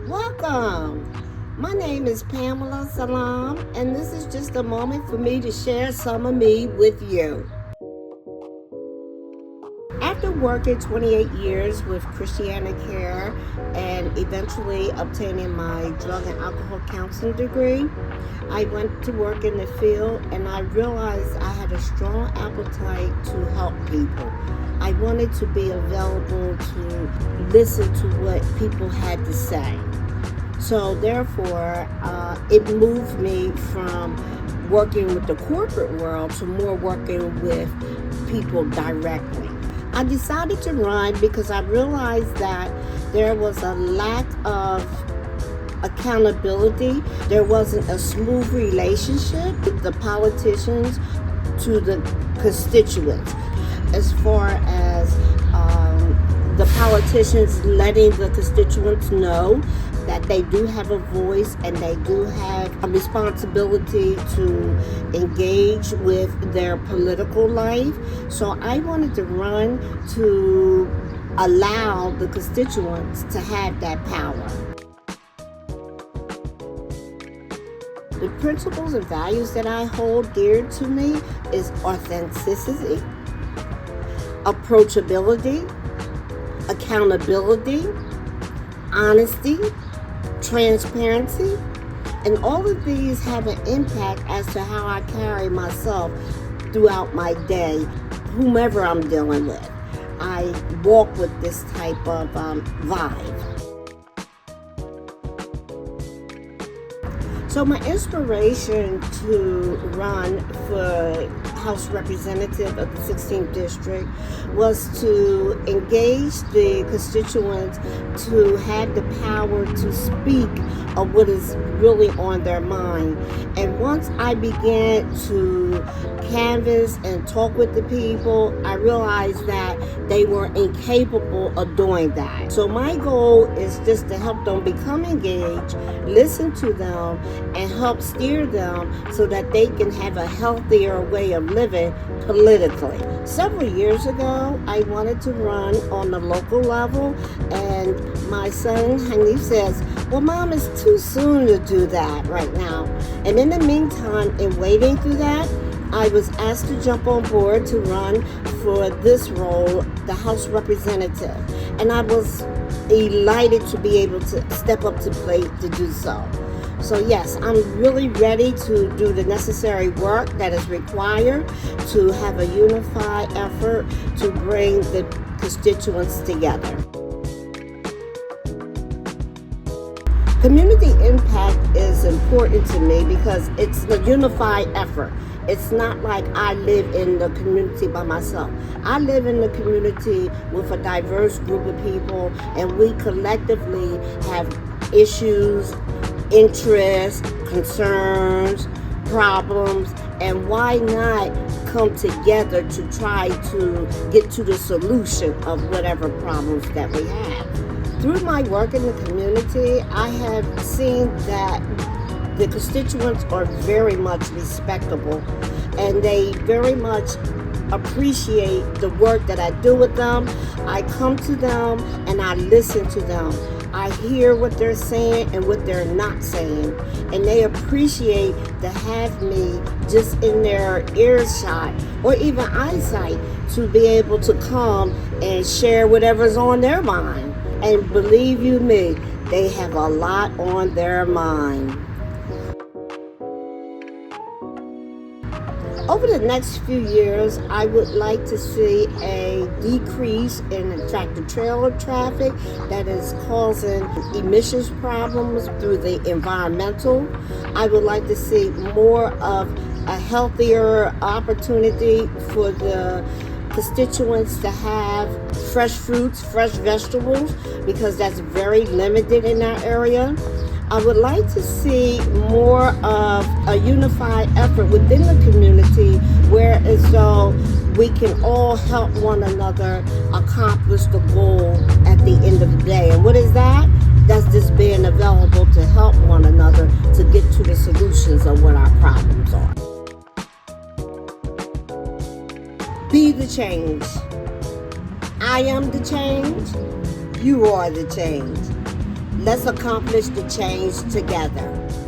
Welcome. My name is Pamela Salaam, and this is just a moment for me to share some of me with you. After working 28 years with Christiana Care and eventually obtaining my drug and alcohol counseling degree, I went to work in the field and I realized I had a strong appetite to help people. I wanted to be available to listen to what people had to say. So therefore, it moved me from working with the corporate world to more working with people directly. I decided to run because I realized that there was a lack of accountability. There wasn't a smooth relationship with the politicians to the constituents, as far as the politicians letting the constituents know that they do have a voice and they do have a responsibility to engage with their political life. So I wanted to run to allow the constituents to have that power. The principles and values that I hold dear to me is authenticity, approachability, accountability, honesty, transparency, and all of these have an impact as to how I carry myself throughout my day, whomever I'm dealing with. I walk with this type of vibe. So my inspiration to run for House Representative of the 16th District was to engage the constituents to have the power to speak of what is really on their mind. And once I began to canvass and talk with the people, I realized that they were incapable of doing that. So my goal is just to help them become engaged, listen to them, and help steer them so that they can have a healthier way of living politically. Several years ago, I wanted to run on the local level, and my son, Hanif, says, well, Mom, it's too soon to do that right now. And in the meantime, in waiting through that, I was asked to jump on board to run for this role, the House Representative. And I was elated to be able to step up to plate to do so. So yes, I'm really ready to do the necessary work that is required to have a unified effort to bring the constituents together. Community impact is important to me because it's a unified effort. It's not like I live in the community by myself. I live in the community with a diverse group of people, and we collectively have issues, interests, concerns, problems, and why not come together to try to get to the solution of whatever problems that we have. Through my work in the community, I have seen that the constituents are very much respectable, and they very much appreciate the work that I do with them. I come to them and I listen to them. I hear what they're saying and what they're not saying, and they appreciate to have me just in their earshot or even eyesight to be able to come and share whatever's on their mind. And believe you me, they have a lot on their mind. Over the next few years, I would like to see a decrease in tractor-trailer traffic that is causing emissions problems through the environmental. I would like to see more of a healthier opportunity for the constituents to have fresh fruits, fresh vegetables, because that's very limited in our area. I would like to see more of a unified effort within the community where as though we can all help one another accomplish the goal at the end of the day. And what is that? That's just being available to help one another to get to the solutions of what our problems are. Be the change. I am the change. You are the change. Let's accomplish the change together.